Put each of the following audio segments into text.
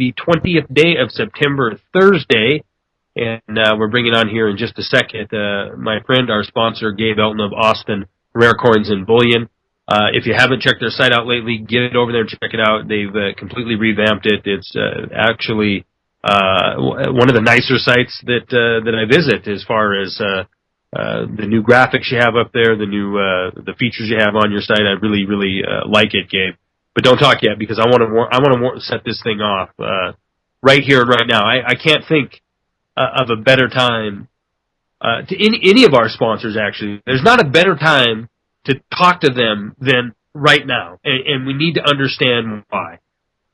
the 20th day of September, Thursday. And we're bringing on here in just a second my friend, our sponsor, Gabe Elton of Austin Rare Coins and Bullion. If you haven't checked their site out lately, get over there and check it out. They've completely revamped it. It's actually one of the nicer sites that I visit as far as the new graphics you have up there, the new the features you have on your site. I really, really like it, Gabe. But don't talk yet because I want to set this thing off right here and right now. I can't think of a better time to any of our sponsors. Actually, there's not a better time to talk to them than right now, and we need to understand why.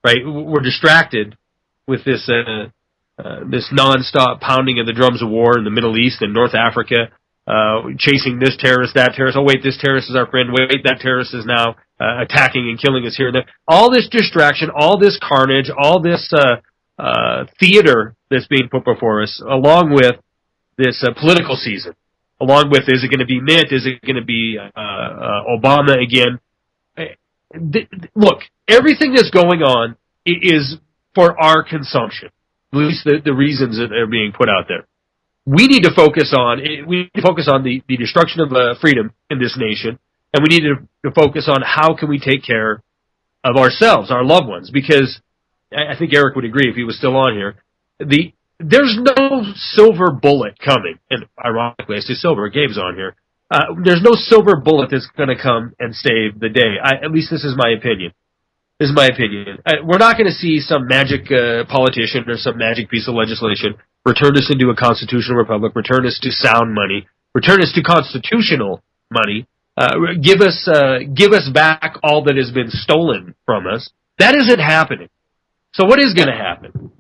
Right, we're distracted with this this nonstop pounding of the drums of war in the Middle East and North Africa, chasing this terrorist, that terrorist. Oh wait, this terrorist is our friend. Wait, that terrorist is now attacking and killing us here and there. All this distraction, all this carnage, all this theater that's being put before us, along with this political season, along with is it going to be Mitt? Is it going to be Obama again? Look, everything that's going on is for our consumption. At least the reasons that are being put out there. We need to focus on the destruction of freedom in this nation, and we need to focus on how can we take care of ourselves, our loved ones, because I think Eric would agree if he was still on here. There's no silver bullet coming, and ironically I say silver, Gabe's on here. There's no silver bullet that's going to come and save the day. At least this is my opinion. This is my opinion. We're not going to see some magic politician or some magic piece of legislation return us into a constitutional republic, return us to sound money, return us to constitutional money, give us back all that has been stolen from us. That isn't happening. So what is going to happen?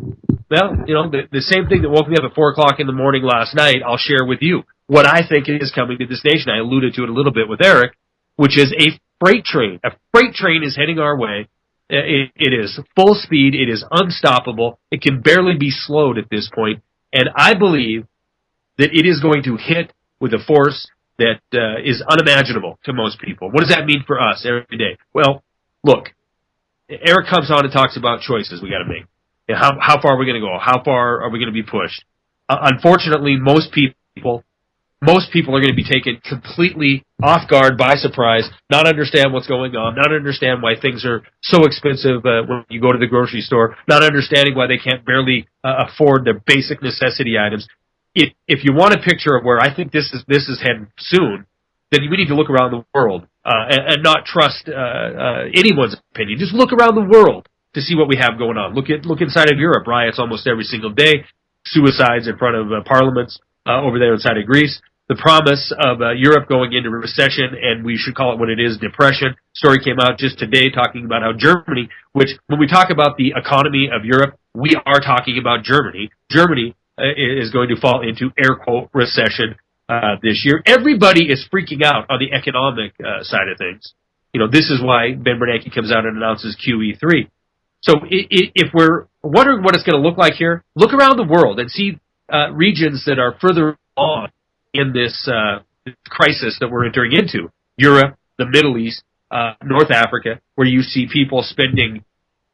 Well, the same thing that woke me up at 4 o'clock in the morning last night, I'll share with you. What I think is coming to this nation, I alluded to it a little bit with Eric, which is a freight train. A freight train is heading our way. It is full speed. It is unstoppable. It can barely be slowed at this point. And I believe that it is going to hit with a force that is unimaginable to most people. What does that mean for us every day? Well, look, Eric comes on and talks about choices we got to make. How far are we going to go? How far are we going to be pushed? Unfortunately, most people are going to be taken completely off guard, by surprise, not understand what's going on, not understand why things are so expensive when you go to the grocery store, not understanding why they can't barely afford their basic necessity items. If you want a picture of where I think this is heading soon, then we need to look around the world and not trust anyone's opinion. Just look around the world to see what we have going on. Look inside of Europe. Riots almost every single day. Suicides in front of parliaments over there inside of Greece. The promise of Europe going into recession, and we should call it what it is, depression. Story came out just today talking about how Germany, which when we talk about the economy of Europe, we are talking about Germany. Germany is going to fall into air quote recession this year. Everybody is freaking out on the economic side of things. This is why Ben Bernanke comes out and announces QE3. So if we're wondering what it's going to look like here, look around the world and see regions that are further on in this crisis that we're entering into. Europe, the Middle East, North Africa, where you see people spending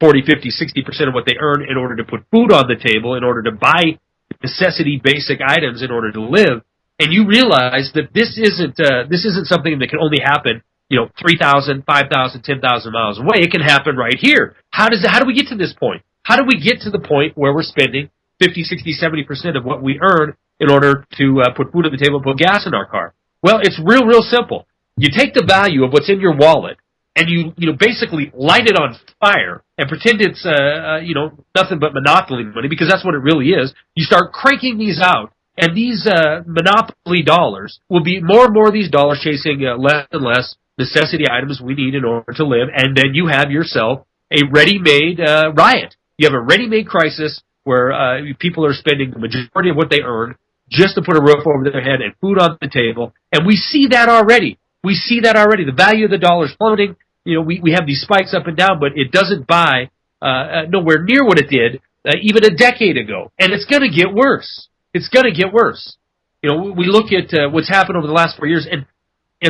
40, 50, 60% of what they earn in order to put food on the table, in order to buy necessity basic items in order to live. And you realize that this isn't something that can only happen 3,000, 5,000, 10,000 miles away. It can happen right here. How do we get to this point? How do we get to the point where we're spending 50, 60, 70% of what we earn in order to put food on the table and put gas in our car? Well, it's real simple. You take the value of what's in your wallet and you basically light it on fire and pretend it's nothing but monopoly money, because that's what it really is. You start cranking these out, and these monopoly dollars will be more and more of these dollars chasing less and less necessity items we need in order to live, and then you have yourself a ready-made riot. You have a ready-made crisis where people are spending the majority of what they earn just to put a roof over their head and food on the table, and we see that already. The value of the dollar is plummeting. We have these spikes up and down, but it doesn't buy nowhere near what it did even a decade ago, and it's going to get worse. It's going to get worse. We look at what's happened over the last 4 years, and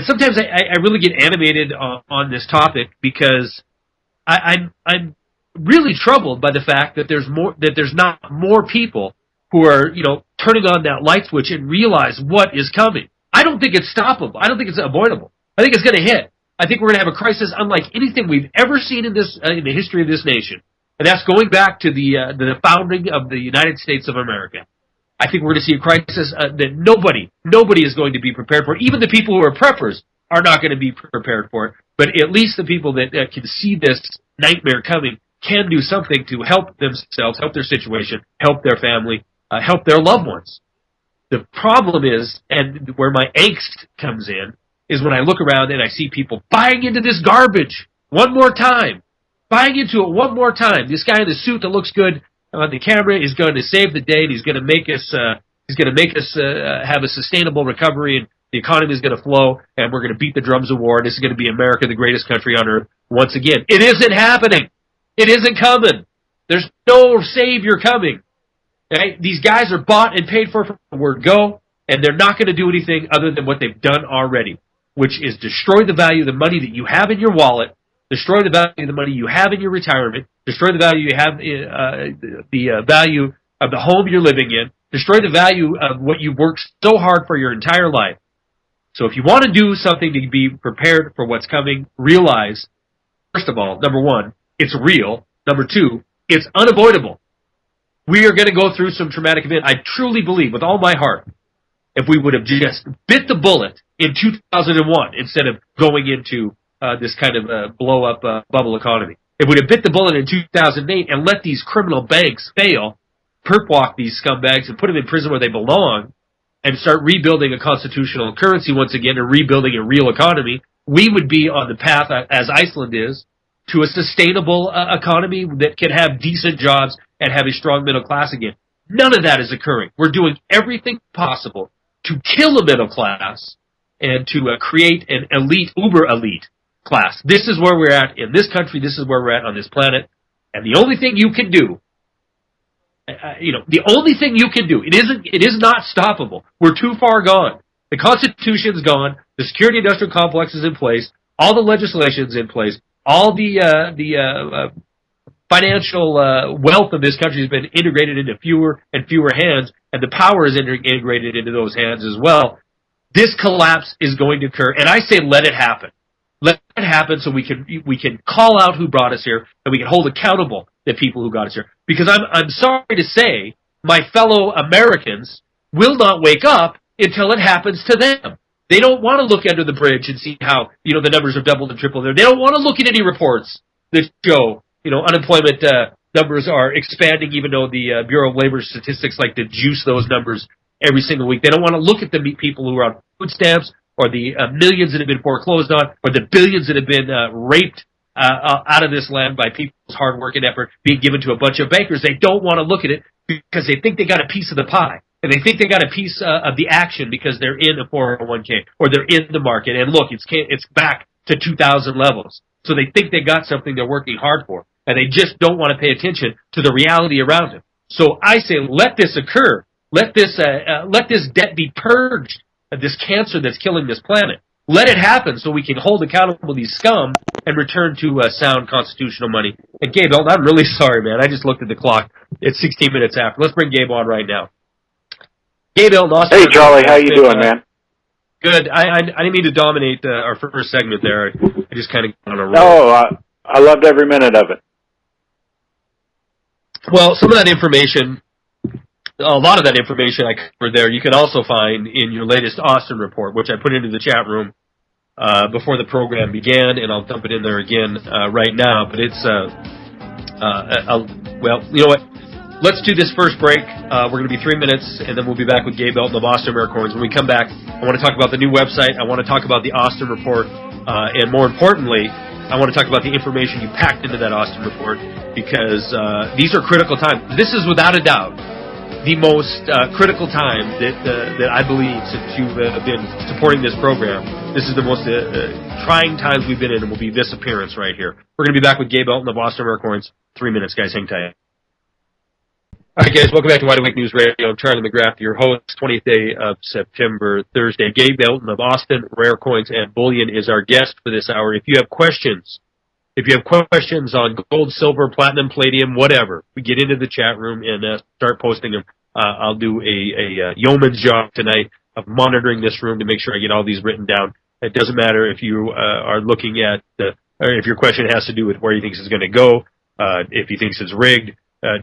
sometimes I really get animated on this topic because I'm really troubled by the fact that there's not more people who are, turning on that light switch and realize what is coming. I don't think it's stoppable. I don't think it's avoidable. I think it's going to hit. I think we're going to have a crisis unlike anything we've ever seen in the history of this nation. And that's going back to the founding of the United States of America. I think we're going to see a crisis that nobody is going to be prepared for. Even the people who are preppers are not going to be prepared for it. But at least the people that can see this nightmare coming can do something to help themselves, help their situation, help their family, help their loved ones. The problem is, and where my angst comes in, is when I look around and I see people buying into this garbage one more time. Buying into it one more time. This guy in the suit that looks good on the camera is going to save the day, and he's going to make us have a sustainable recovery, and the economy is going to flow, and we're going to beat the drums of war, and this is going to be America, the greatest country on earth, once again. It isn't happening. It isn't coming. There's no savior coming. Okay? These guys are bought and paid for from the word go, and they're not going to do anything other than what they've done already, which is destroy the value of the money that you have in your wallet, destroy the value of the money you have in your retirement, destroy the value you have, the value of the home you're living in, destroy the value of what you've worked so hard for your entire life. So if you want to do something to be prepared for what's coming, realize, first of all, number one, it's real. Number two, it's unavoidable. We are going to go through some traumatic event. I truly believe with all my heart, if we would have just bit the bullet in 2001 instead of going into this kind of blow-up bubble economy, if we would have bit the bullet in 2008 and let these criminal banks fail, perp walk these scumbags and put them in prison where they belong, and start rebuilding a constitutional currency once again and rebuilding a real economy, we would be on the path, as Iceland is, to a sustainable economy that can have decent jobs and have a strong middle class again. None of that is occurring. We're doing everything possible to kill a middle class and to create an elite, uber elite class. This is where we're at in this country. This is where we're at on this planet. And the only thing you can do, the only thing you can do, it is not stoppable. We're too far gone. The Constitution's gone. The security industrial complex is in place. All the legislation's in place. All the financial wealth of this country has been integrated into fewer and fewer hands, and the power is integrated into those hands as well. This collapse is going to occur, and I say let it happen. Let it happen so we can call out who brought us here, and we can hold accountable the people who got us here. Because I'm sorry to say, my fellow Americans will not wake up until it happens to them. They don't want to look under the bridge and see how, the numbers are doubled and tripled there. They don't want to look at any reports that show, unemployment numbers are expanding, even though the Bureau of Labor Statistics like to juice those numbers every single week. They don't want to look at the people who are on food stamps, or the millions that have been foreclosed on, or the billions that have been raped out of this land by people's hard work and effort being given to a bunch of bankers. They don't want to look at it because they think they got a piece of the pie. And they think they got a piece of the action because they're in a 401k or they're in the market. And look, it's back to 2000 levels. So they think they got something they're working hard for. And they just don't want to pay attention to the reality around them. So I say let this occur. Let this debt be purged of this cancer that's killing this planet. Let it happen so we can hold accountable these scum and return to sound constitutional money. And Gabe Elton, I'm really sorry, man. I just looked at the clock. It's 16 minutes after. Let's bring Gabe on right now. Gabe Elton, Austin. Hey, Charlie. How you doing, man? Good. I didn't mean to dominate our first segment there. I just kind of got on a roll. No, I loved every minute of it. Well, some of that information, a lot of that information I covered there, you can also find in your latest Austin report, which I put into the chat room before the program began, and I'll dump it in there again right now. But it's, well, you know what? Let's do this first break. We're going to be 3 minutes, and then we'll be back with Gabe Elton of Austin Americorns. When we come back, I want to talk about the new website. I want to talk about the Austin report. And more importantly, I want to talk about the information you packed into that Austin report, because these are critical times. This is, without a doubt, the most critical time that I believe since you've been supporting this program. This is the most trying times we've been in, and will be this appearance right here. We're going to be back with Gabe Elton of Austin Americorns. 3 minutes, guys. Hang tight. All right, guys, welcome back to Wide Awake News Radio. I'm Charlie McGrath, your host. 20th day of September, Thursday. Gabe Elton of Austin Rare Coins and Bullion is our guest for this hour. If you have questions If you have questions on gold, silver, platinum, palladium, whatever, we get into the chat room and start posting them. I'll do a yeoman's job tonight of monitoring this room to make sure I get all these written down. It doesn't matter if you are looking at, or if your question has to do with where you think this is going to go, if you think it's rigged.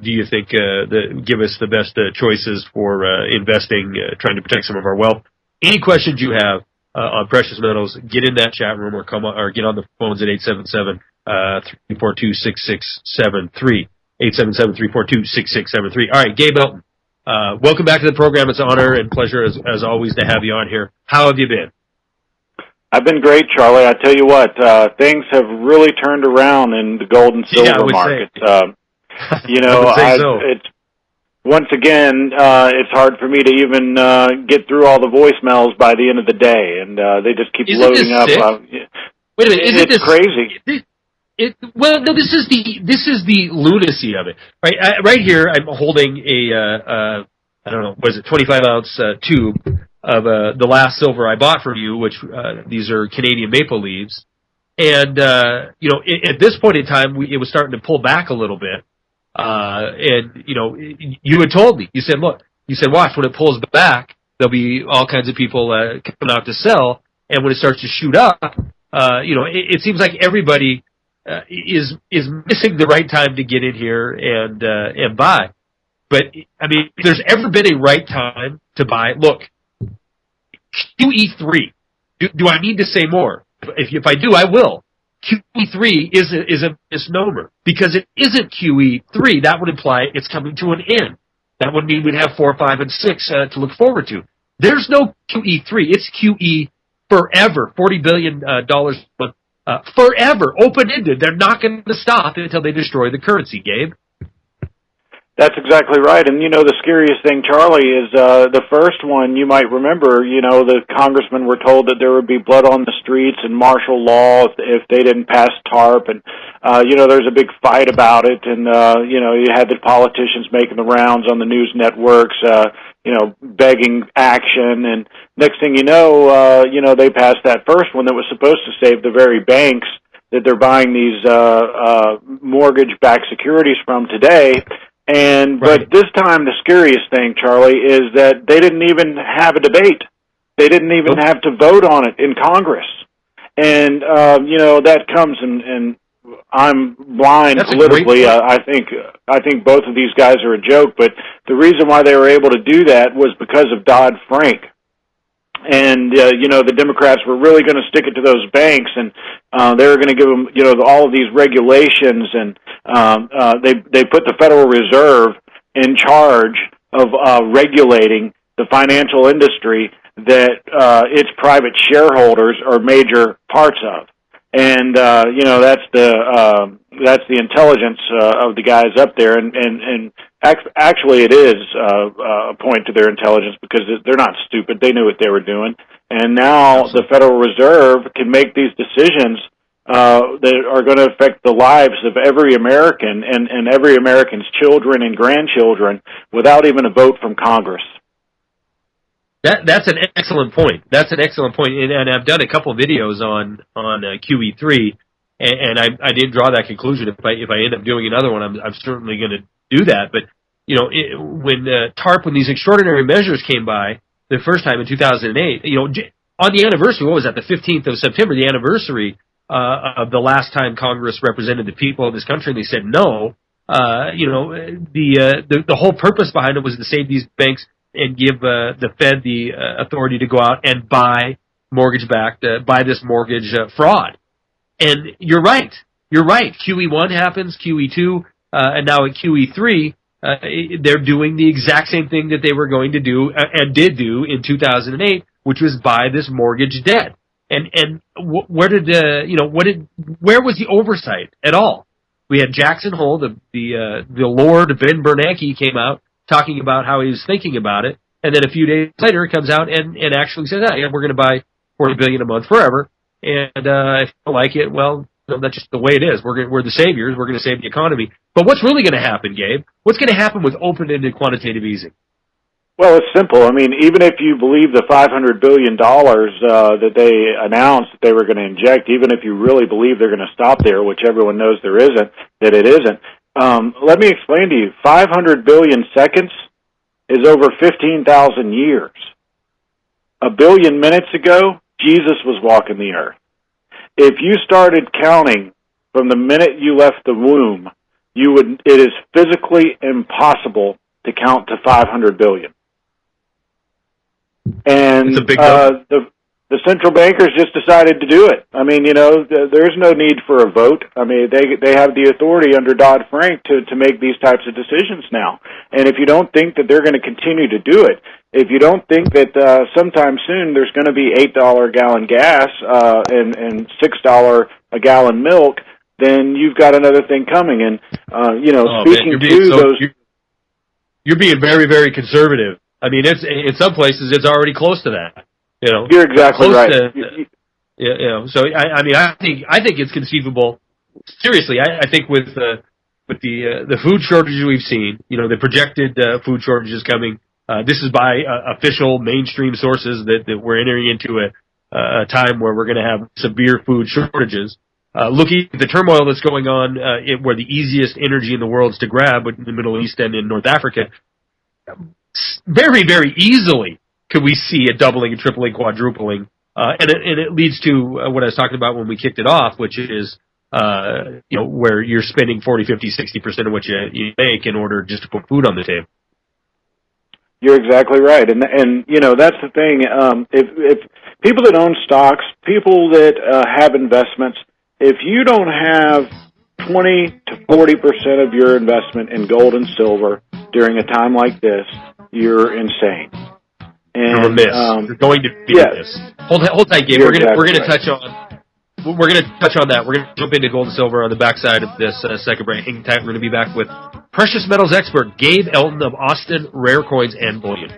Do you think give us the best choices for investing, trying to protect some of our wealth? Any questions you have on precious metals, get in that chat room or get on the phones at 877-342-6673. 877-342-6673. All right, Gabe Elton, welcome back to the program. It's an honor and pleasure as always to have you on here. How have you been? I've been great, Charlie. I tell you what, things have really turned around in the gold and silver market. It's once again, it's hard for me to even get through all the voicemails by the end of the day, and they just keep loading up. Wait a minute, it's crazy. Well, no, this is the lunacy of it, right? Right here, I'm holding a I don't know, what is it, 25-ounce tube of the last silver I bought from you, which these are Canadian maple leaves, and at this point in time, it was starting to pull back a little bit. And you had told me, you said, watch, when it pulls back, there'll be all kinds of people coming out to sell, and when it starts to shoot up, it seems like everybody is missing the right time to get in here and buy. But I mean, if there's ever been a right time to buy, look, QE3. Do I need to say more? If I do, I will. QE3 is a misnomer because it isn't QE3. That would imply it's coming to an end. That would mean we'd have 4, 5, and 6 to look forward to. There's no QE3. It's QE forever. $40 billion forever, open-ended. They're not going to stop until they destroy the currency, Gabe. That's exactly right. And, the scariest thing, Charlie, is the first one, you might remember, the congressmen were told that there would be blood on the streets and martial law if they didn't pass TARP. And, there's a big fight about it. And, you had the politicians making the rounds on the news networks, begging action. And next thing you know, they passed that first one that was supposed to save the very banks that they're buying these mortgage-backed securities from today. But this time, the scariest thing, Charlie, is that they didn't even have a debate. They didn't even have to vote on it in Congress. And, that comes and I'm blind politically. I think both of these guys are a joke, but the reason why they were able to do that was because of Dodd-Frank. And, the Democrats were really going to stick it to those banks, and they were going to give them, all of these regulations, and they put the Federal Reserve in charge of regulating the financial industry that its private shareholders are major parts of. And that's the intelligence of the guys up there, and actually it is a point to their intelligence because they're not stupid. They knew what they were doing, and now the Federal Reserve can make these decisions that are going to affect the lives of every American and every American's children and grandchildren without even a vote from Congress. That's an excellent point. And I've done a couple of videos on QE3, and I didn't draw that conclusion. If I end up doing another one, I'm certainly going to do that. But when TARP, when these extraordinary measures came by the first time in 2008, on the anniversary, what was that? The 15th of September, the anniversary of the last time Congress represented the people of this country, and they said no. The whole purpose behind it was to save these banks and give the Fed the authority to go out and buy mortgage-backed, buy this mortgage fraud. And you're right. QE1 happens, QE2, and now at QE3, they're doing the exact same thing that they were going to do and did do in 2008, which was buy this mortgage debt. And where was the oversight at all? We had Jackson Hole, the Lord Ben Bernanke came out talking about how he was thinking about it, and then a few days later it comes out and actually says, we're going to buy $40 billion a month forever, and if you don't like it, well, that's just the way it is. We're the saviors. We're going to save the economy. But what's really going to happen, Gabe? What's going to happen with open-ended quantitative easing? Well, it's simple. I mean, even if you believe the $500 billion that they announced that they were going to inject, even if you really believe they're going to stop there, which everyone knows there isn't, that it isn't, let me explain to you. 500 billion seconds is over 15,000 years. A billion minutes ago, Jesus was walking the earth. If you started counting from the minute you left the womb, it is physically impossible to count to 500 billion. And it's a big number. The central bankers just decided to do it. I mean, there's no need for a vote. I mean, they have the authority under Dodd-Frank to make these types of decisions now. And if you don't think that they're going to continue to do it, if you don't think that sometime soon there's going to be $8 a gallon gas and $6 a gallon milk, then you've got another thing coming. And speaking to those, you're being very, very conservative. I mean, it's in some places it's already close to that. You're exactly right. So I think it's conceivable. Seriously, I think with the food shortages we've seen, the projected food shortages coming. This is by official mainstream sources that we're entering into a time where we're going to have severe food shortages. Looking at the turmoil that's going on, where the easiest energy in the world is to grab in the Middle East and in North Africa, very, very easily could we see a doubling, tripling, quadrupling, and it leads to what I was talking about when we kicked it off, which is where you're spending 40, 50, 60% of what you make in order just to put food on the table. You're exactly right, and that's the thing. If people that own stocks, people that have investments, if you don't have 20 to 40% of your investment in gold and silver during a time like this, you're insane. And, you're remiss. You're going to be remiss. Hold tight, Gabe. We're going to touch on. We're going to touch on that. We're going to jump into gold and silver on the backside of this second break. Hang tight. We're going to be back with precious metals expert Gabe Elton of Austin Rare Coins and Bullion.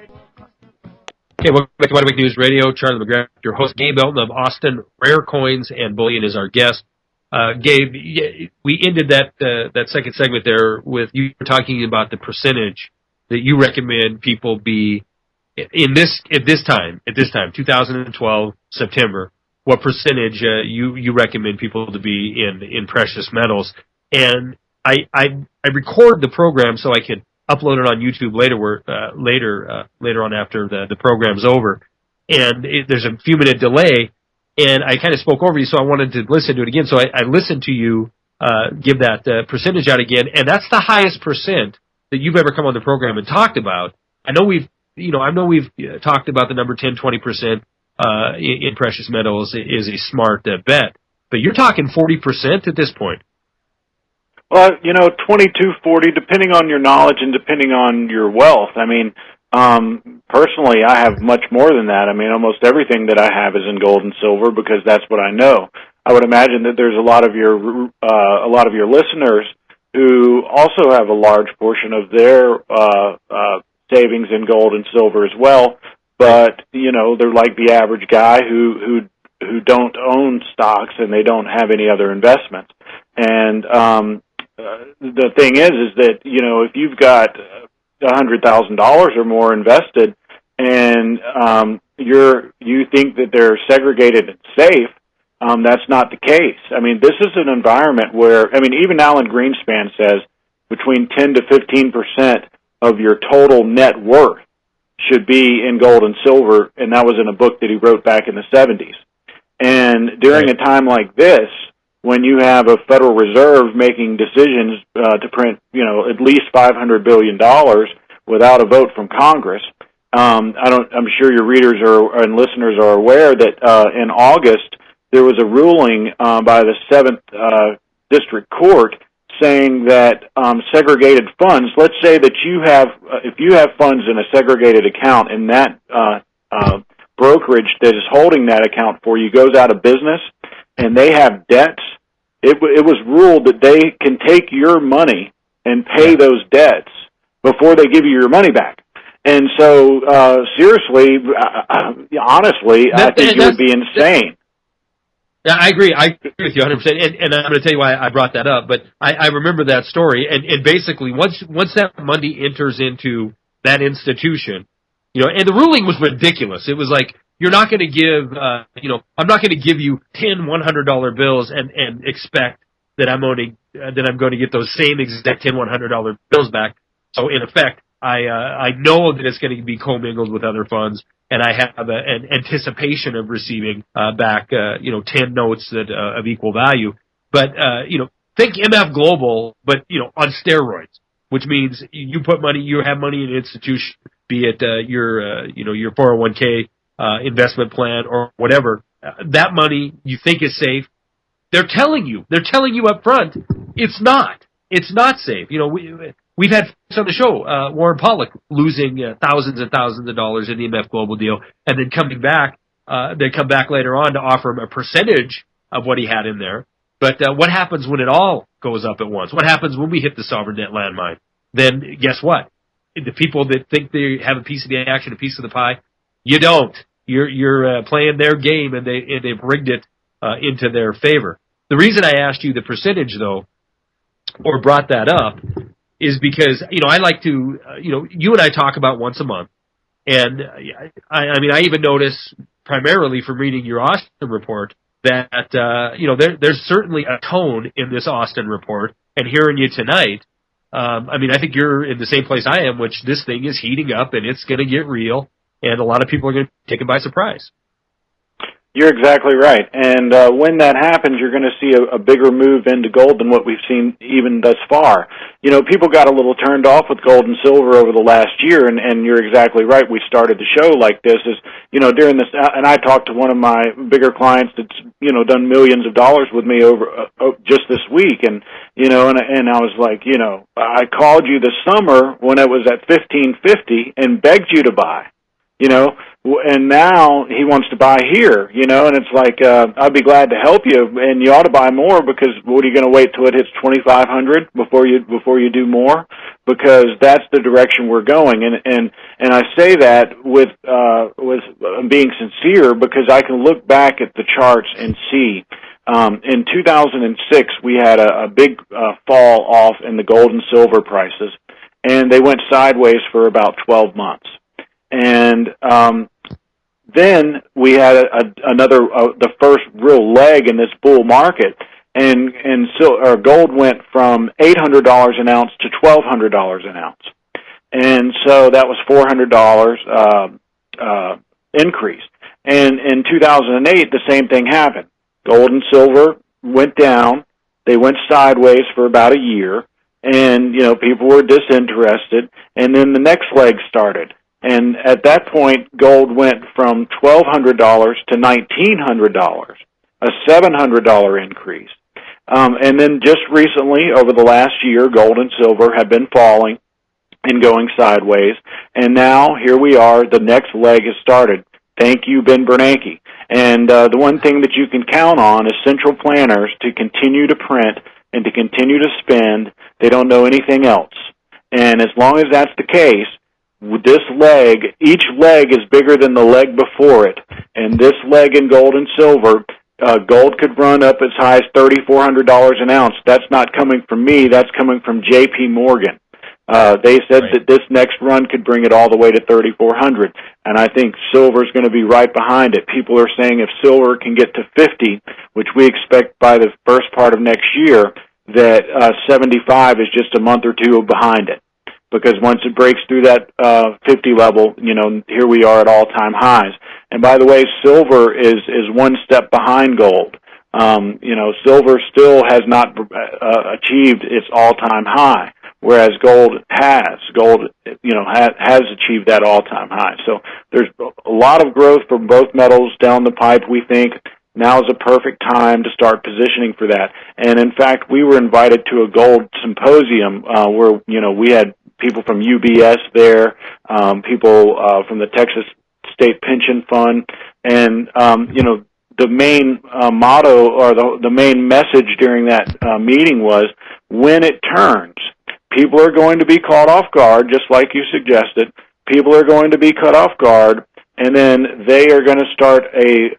Okay, welcome back to Money Week News Radio. Charlie McGrath, your host. Gabe Elton of Austin Rare Coins and Bullion is our guest. Gabe, we ended that second segment there with you talking about the percentage that you recommend people be at this time, 2012 September. What percentage you recommend people to be in precious metals? And I record the program so I can upload it on YouTube later on after the program's over. And there's a few minute delay, and I kind of spoke over you, so I wanted to listen to it again. So I listened to you give that percentage out again, and that's the highest percent that you've ever come on the program and talked about. I know we've talked about the number 10, 20%. In precious metals is a smart bet, but you're talking 40% at this point. Well, 22, 40, depending on your knowledge and depending on your wealth. I mean, personally, I have much more than that. I mean, almost everything that I have is in gold and silver because that's what I know. I would imagine that there's a lot of your listeners who also have a large portion of their savings in gold and silver as well. But, they're like the average guy who don't own stocks and they don't have any other investments. And the thing is that, if you've got $100,000 or more invested and you think that they're segregated and safe, that's not the case. I mean, this is an environment where, even Alan Greenspan says between 10 to 15% of your total net worth should be in gold and silver, and that was in a book that he wrote back in the 70s. And during a time like this, when you have a Federal Reserve making decisions to print, at least $500 billion without a vote from Congress, I'm sure your readers and listeners are aware that in August there was a ruling by the 7th District Court saying that segregated funds, let's say that if you have funds in a segregated account and that brokerage that is holding that account for you goes out of business and they have debts, it was ruled that they can take your money and pay those debts before they give you your money back. And so, seriously, honestly, I think you would be insane. Yeah, I agree. I agree with you 100%. And I'm going to tell you why I brought that up. But I remember that story. And basically, once that money enters into that institution, And the ruling was ridiculous. It was like, you're not going to give, I'm not going to give you 10 $100 bills and expect that I'm going to get those same exact 10 $100 bills back. So in effect, I know that it's going to be commingled with other funds, and I have an anticipation of receiving back 10 notes that of equal value. But think MF Global, but on steroids, which means you have money in an institution, be it your 401k investment plan or whatever. That money you think is safe. They're telling you up front, it's not. It's not safe. We've had folks on the show, Warren Pollock losing thousands and thousands of dollars in the MF Global deal, and then they come back later on to offer him a percentage of what he had in there. But what happens when it all goes up at once? What happens when we hit the sovereign debt landmine? Then guess what? The people that think they have a piece of the action, a piece of the pie, you don't. You're playing their game, and they've rigged it into their favor. The reason I asked you the percentage, though, or brought that up, is because I like to you and I talk about once a month, and I even notice primarily from reading your Austin report that there's certainly a tone in this Austin report, and hearing you tonight. I think you're in the same place I am, which this thing is heating up and it's going to get real, and a lot of people are going to be taken by surprise. You're exactly right. And when that happens, you're going to see a bigger move into gold than what we've seen even thus far. People got a little turned off with gold and silver over the last year, and you're exactly right. We started the show like this during this, and I talked to one of my bigger clients that's, done millions of dollars with me over just this week, and I was like, I called you this summer when it was at 1550 and begged you to buy, and now he wants to buy here, and it's like, I'd be glad to help you, and you ought to buy more, because what are you going to wait till it hits 2,500 before you do more? Because that's the direction we're going, and I say that with being sincere, because I can look back at the charts and see, in 2006 we had a big fall off in the gold and silver prices, and they went sideways for about 12 months. And then we had the first real leg in this bull market, and gold went from $800 an ounce to $1,200 an ounce, and so that was $400 increase. And in 2008, the same thing happened. Gold and silver went down; they went sideways for about a year, and people were disinterested. And then the next leg started. And at that point, gold went from $1,200 to $1,900, a $700 increase. And then just recently, over the last year, gold and silver have been falling and going sideways. And now, here we are, the next leg has started. Thank you, Ben Bernanke. And the one thing that you can count on is central planners to continue to print and to continue to spend. They don't know anything else. And as long as that's the case, with this leg, each leg is bigger than the leg before it, and this leg in gold and silver, gold could run up as high as $3,400 an ounce. That's not coming from me. That's coming from J.P. Morgan. They said that this next run could bring it all the way to 3,400, and I think silver is going to be right behind it. People are saying if silver can get to 50, which we expect by the first part of next year, that 75 is just a month or two behind it. Because once it breaks through that 50 level, here we are at all-time highs. And by the way, silver is one step behind gold. Silver still has not achieved its all-time high, whereas gold has. Gold, has achieved that all-time high. So there's a lot of growth for both metals down the pipe, we think. Now is a perfect time to start positioning for that. And in fact, we were invited to a gold symposium where, we had people from UBS there, people from the Texas State Pension Fund, and the main motto or the main message during that meeting was, when it turns, people are going to be caught off guard, just like you suggested. People are going to be caught off guard, and then they are going to start a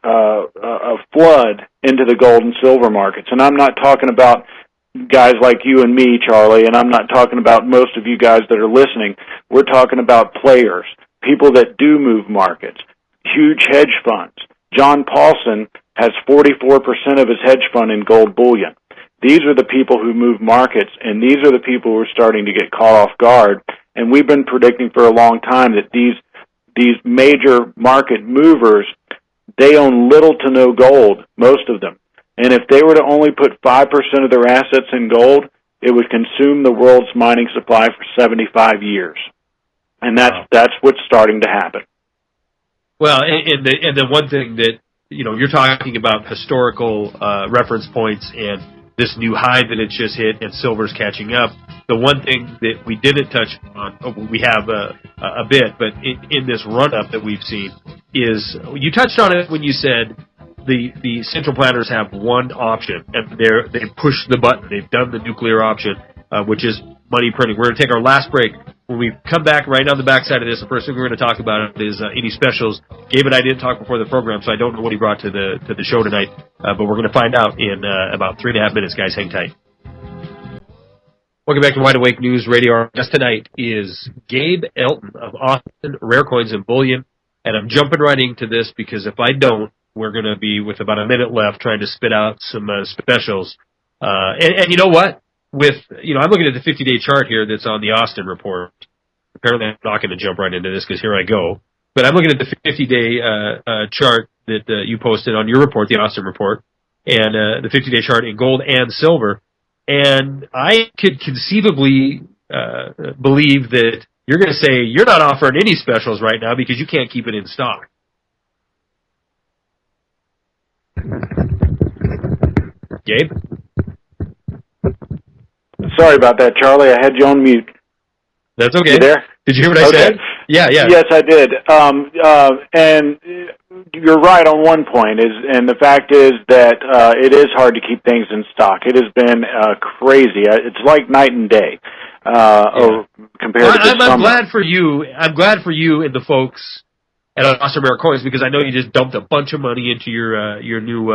flood into the gold and silver markets. And I'm not talking about guys like you and me, Charlie, and I'm not talking about most of you guys that are listening. We're talking about players people that do move markets, huge hedge funds. John Paulson has 44% of his hedge fund in gold bullion. These are the people who move markets, and these are the people who are starting to get caught off guard. And we've been predicting for a long time that these major market movers, they own little to no gold, most of them. And if they were to only put 5% of their assets in gold, it would consume the world's mining supply for 75 years. And that's what's starting to happen. Well, and the one thing that, you're talking about historical reference points and this new high that it's just hit and silver's catching up. The one thing that we didn't touch on, we have a bit, but in this run-up that we've seen is, you touched on it when you said the central planners have one option, and they've pushed the button. They've done the nuclear option, which is money printing. We're going to take our last break. When we come back, right on the backside of this, the first thing we're going to talk about is any specials. Gabe and I didn't talk before the program, so I don't know what he brought to the show tonight, but we're going to find out in about 3.5 minutes, guys. Hang tight. Welcome back to Wide Awake News Radio. Our guest tonight is Gabe Elton of Austin Rare Coins and Bullion, and I'm jumping right into this because if I don't, we're going to be with about a minute left trying to spit out some specials. And you know what? I'm looking at the 50-day chart here that's on the Austin report. Apparently, I'm not going to jump right into this because here I go. But I'm looking at the 50-day chart that you posted on your report, the Austin report, and the 50-day chart in gold and silver. And I could conceivably believe that you're going to say you're not offering any specials right now because you can't keep it in stock. Gabe? Sorry about that, Charlie. I had you on mute. That's okay. You there? Did you hear what I said? Yeah. Yes, I did. And you're right on one point, and the fact is that it is hard to keep things in stock. It has been crazy. It's like night and day compared to this summer. I'm glad for you. I'm glad for you and the folks at Austin Rare Coins because I know you just dumped a bunch of money into your new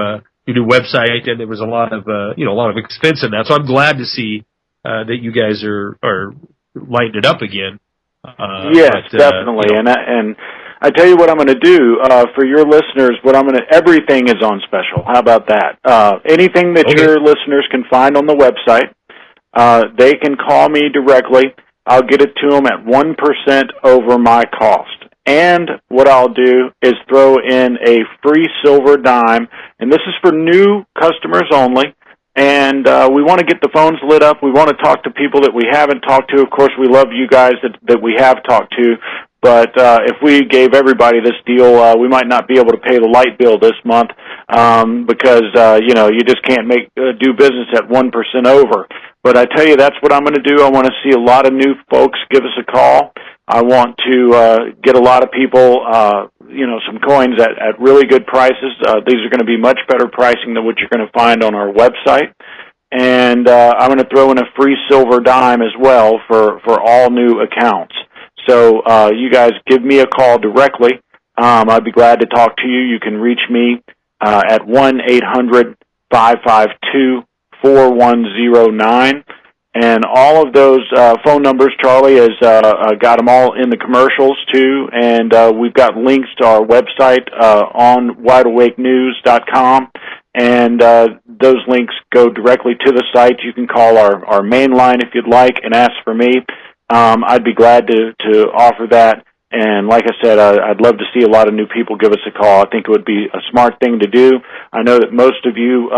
website, and there was a lot of expense in that. So I'm glad to see that you guys are lighting it up again. Yes, definitely. And I tell you what I'm going to do for your listeners. Everything is on special. How about that? Anything that your listeners can find on the website, they can call me directly. I'll get it to them at 1% over my cost. And what I'll do is throw in a free silver dime, and this is for new customers only. And we want to get the phones lit up. We want to talk to people that we haven't talked to. Of course, we love you guys that we have talked to. But if we gave everybody this deal, we might not be able to pay the light bill this month because you just can't do business at 1% over. But I tell you, that's what I'm going to do. I want to see a lot of new folks give us a call. I want to get a lot of people, some coins at really good prices. These are going to be much better pricing than what you're going to find on our website. And I'm going to throw in a free silver dime as well for all new accounts. So you guys give me a call directly. I'd be glad to talk to you. You can reach me at 1-800-552-4109. And all of those phone numbers, Charlie has got them all in the commercials, too. And we've got links to our website on wideawakenews.com. And those links go directly to the site. You can call our main line if you'd like and ask for me. I'd be glad to offer that. And like I said, I'd love to see a lot of new people give us a call. I think it would be a smart thing to do. I know that most of you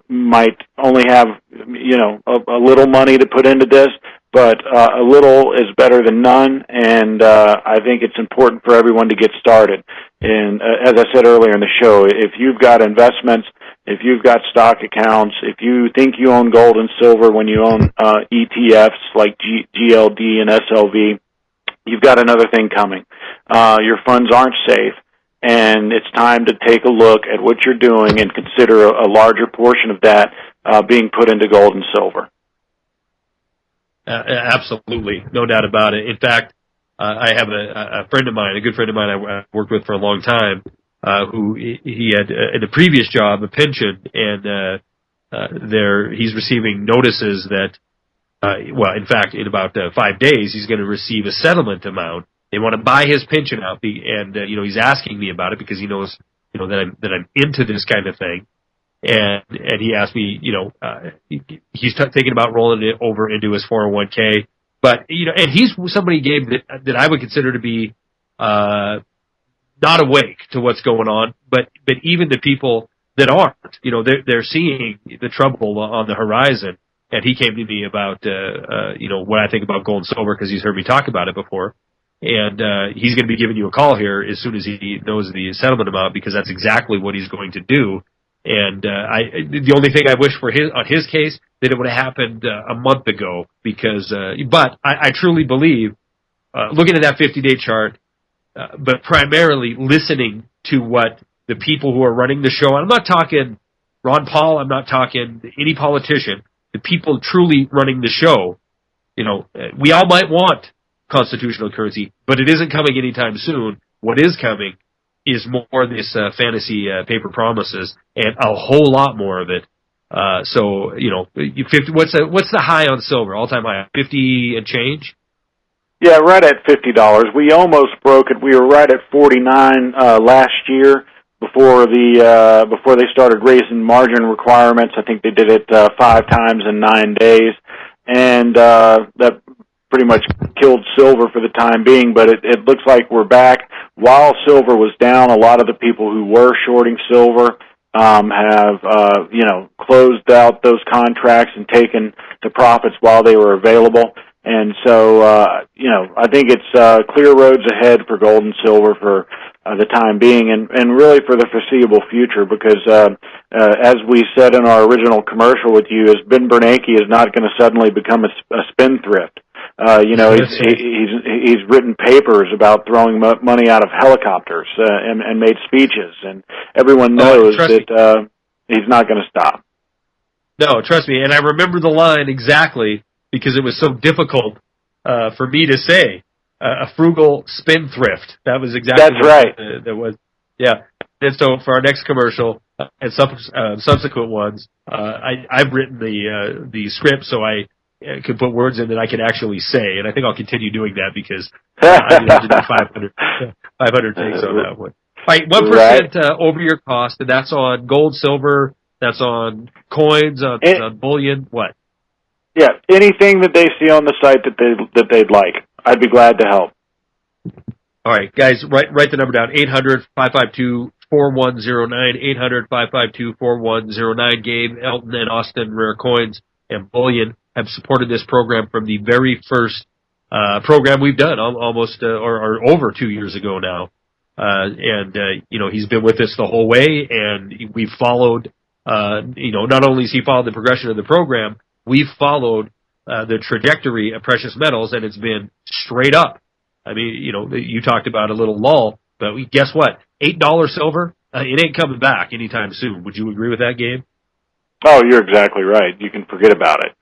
might only have, a little money to put into this, but a little is better than none, and I think it's important for everyone to get started. And as I said earlier in the show, if you've got investments, if you've got stock accounts, if you think you own gold and silver when you own ETFs like GLD and SLV, you've got another thing coming. Your funds aren't safe, and it's time to take a look at what you're doing and consider a larger portion of that being put into gold and silver. Absolutely, no doubt about it. In fact, I have a friend of mine, a good friend of mine I worked with for a long time, who he had in a previous job a pension, and he's receiving notices that, in fact, in about 5 days, he's going to receive a settlement amount They want to buy his pension out, and he's asking me about it because he knows that I'm into this kind of thing. And he asked me, he's thinking about rolling it over into his 401k. But and he's somebody, Gabe, that I would consider to be not awake to what's going on. But even the people that aren't, they're seeing the trouble on the horizon. And he came to me about what I think about gold and silver because he's heard me talk about it before. And he's going to be giving you a call here as soon as he knows the settlement amount, because that's exactly what he's going to do. And the only thing I wish for on his case that it would have happened a month ago, because but I truly believe, looking at that 50-day chart, but primarily listening to what the people who are running the show, and I'm not talking Ron Paul, I'm not talking any politician, the people truly running the show. We all might want constitutional currency, but it isn't coming anytime soon. What is coming is more this fantasy paper promises, and a whole lot more of it. So 50. What's the high on silver? All-time high, 50 and change. Yeah, right at $50. We almost broke it. We were right at 49 last year before they started raising margin requirements. I think they did it 5 times in 9 days, and that pretty much killed silver for the time being. But it looks like we're back. While silver was down, a lot of the people who were shorting silver have closed out those contracts and taken the profits while they were available. And so, I think it's clear roads ahead for gold and silver for the time being, and really for the foreseeable future, because as we said in our original commercial with you, is Ben Bernanke is not going to suddenly become a spendthrift. He's written papers about throwing money out of helicopters and made speeches, and everyone knows that he's not going to stop. No, trust me, and I remember the line exactly because it was so difficult for me to say. A frugal spendthrift. That was exactly That's right. That was, yeah. And so for our next commercial and subsequent ones, I've written the script so I can put words in that I can actually say, and I think I'll continue doing that because I need to do 500 takes on that one. All right, 1% over your cost, and that's on gold, silver, that's on coins, on bullion, what? Yeah, anything that they see on the site that they'd like, I'd be glad to help. All right, guys, write the number down, 800-552-4109, 800-552-4109. Gabe Elton and Austin Rare Coins and Bullion have supported this program from the very first program we've done, almost or over 2 years ago now. He's been with us the whole way, and we've followed, not only has he followed the progression of the program, we've followed the trajectory of precious metals, and it's been straight up. I mean, you talked about a little lull, but guess what? $8 silver, it ain't coming back anytime soon. Would you agree with that, Gabe? Oh, you're exactly right. You can forget about it.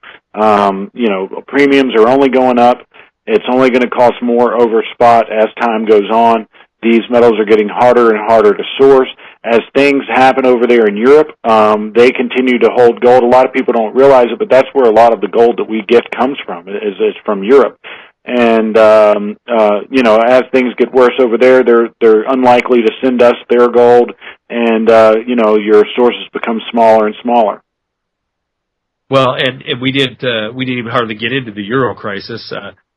Premiums are only going up. It's only going to cost more over spot as time goes on. These metals are getting harder and harder to source. As things happen over there in Europe, they continue to hold gold. A lot of people don't realize it, but that's where a lot of the gold that we get comes from, is from Europe. And, as things get worse over there, they're unlikely to send us their gold, and, your sources become smaller and smaller. Well, and we didn't even hardly get into the Euro crisis,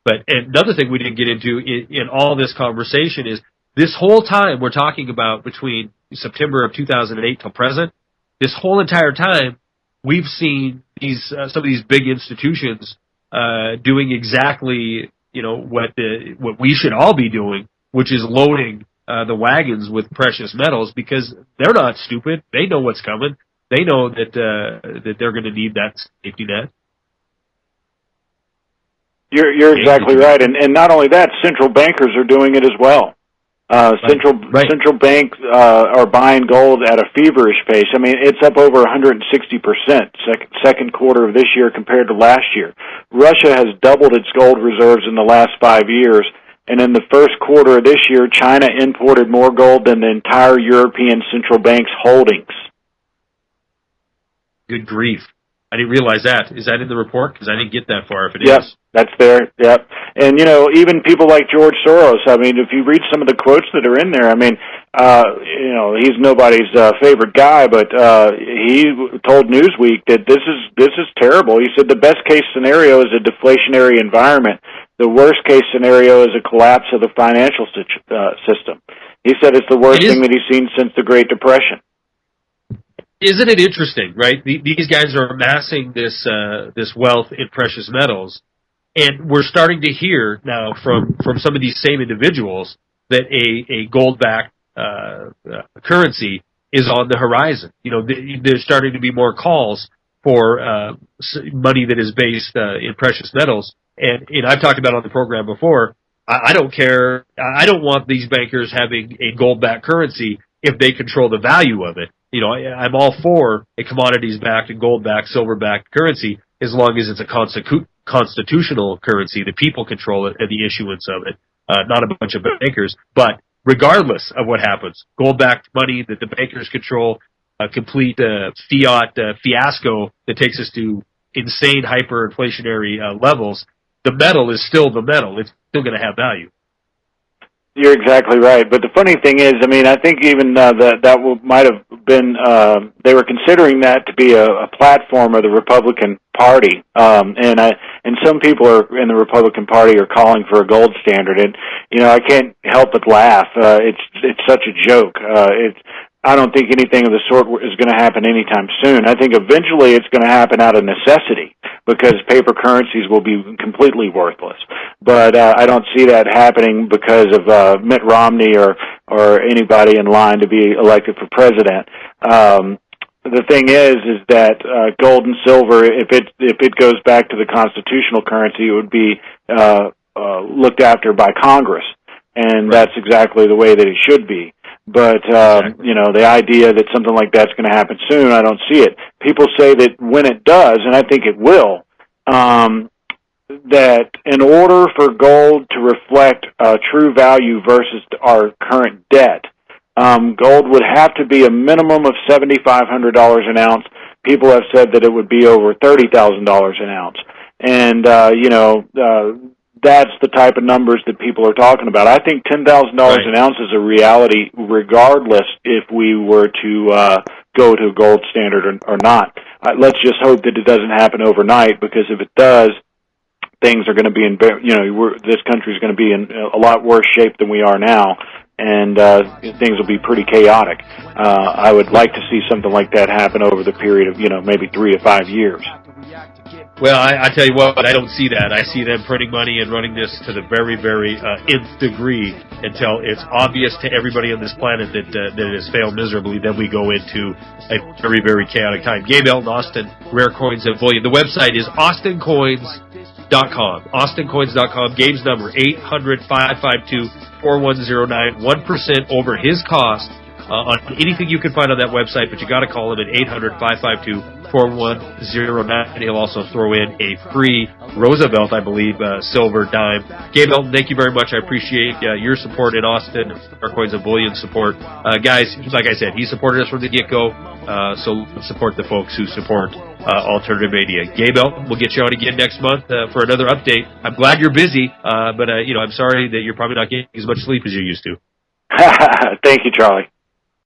but another thing we didn't get into in all this conversation is this whole time we're talking about between September of 2008 till present, this whole entire time we've seen some of these big institutions doing exactly what we should all be doing, which is loading the wagons with precious metals, because they're not stupid. They know what's coming. They know that they're going to need that safety net. You're exactly right, and not only that, central bankers are doing it as well. Central banks are buying gold at a feverish pace. I mean, it's up over 160% second quarter of this year compared to last year. Russia has doubled its gold reserves in the last 5 years, and in the first quarter of this year, China imported more gold than the entire European central bank's holdings. Good grief. I didn't realize that. Is that in the report? Because I didn't get that far if it is. That's there, yep. And, even people like George Soros, I mean, if you read some of the quotes that are in there, I mean, he's nobody's favorite guy, but he told Newsweek that this is terrible. He said the best case scenario is a deflationary environment. The worst case scenario is a collapse of the financial system. He said it's the worst thing that he's seen since the Great Depression. Isn't it interesting, right? These guys are amassing this wealth in precious metals, and we're starting to hear now from some of these same individuals that a gold-backed currency is on the horizon. There's starting to be more calls for money that is based in precious metals. And I've talked about on the program before, I don't care. I don't want these bankers having a gold-backed currency if they control the value of it. I'm all for a commodities-backed and gold-backed, silver-backed currency as long as it's a constitutional currency. The people control it and the issuance of it, not a bunch of bankers. But regardless of what happens, gold-backed money that the bankers control, a complete fiat fiasco that takes us to insane hyperinflationary levels, the metal is still the metal. It's still going to have value. You're exactly right. But the funny thing is, I mean, I think even that might have been, they were considering that to be a platform of the Republican Party. And some people in the Republican Party are calling for a gold standard. And, I can't help but laugh. It's such a joke. I don't think anything of the sort is going to happen anytime soon. I think eventually it's going to happen out of necessity because paper currencies will be completely worthless. But I don't see that happening because of Mitt Romney or anybody in line to be elected for president. The thing is that gold and silver, if it goes back to the constitutional currency, it would be looked after by Congress, and that's exactly the way that it should be. But, the idea that something like that's going to happen soon, I don't see it. People say that when it does, and I think it will, that in order for gold to reflect true value versus our current debt, gold would have to be a minimum of $7,500 an ounce. People have said that it would be over $30,000 an ounce. And, that's the type of numbers that people are talking about. I think $10,000 an ounce is a reality regardless if we were to go to a gold standard or not. Let's just hope that it doesn't happen overnight, because if it does, things are going to be this country is going to be in a lot worse shape than we are now, and things will be pretty chaotic. I would like to see something like that happen over the period of, maybe 3 to 5 years. Well, I tell you what, I don't see that. I see them printing money and running this to the very, very nth degree until it's obvious to everybody on this planet that it has failed miserably. Then we go into a very, very chaotic time. Gabe Elton, Austin, Rare Coins and Bullion. The website is austincoins.com. austincoins.com. Gabe's number, 800-552-4109. 1% over his cost on anything you can find on that website, but you got to call him at 800-552-4109. He'll also throw in a free Roosevelt, I believe, silver dime. Gabe Elton, thank you very much. I appreciate your support in Austin, our Coins and Bullion support. Guys, like I said, he supported us from the get-go, so let's support the folks who support alternative media. Gabe Elton, we'll get you on again next month for another update. I'm glad you're busy, but I'm sorry that you're probably not getting as much sleep as you used to. Thank you, Charlie.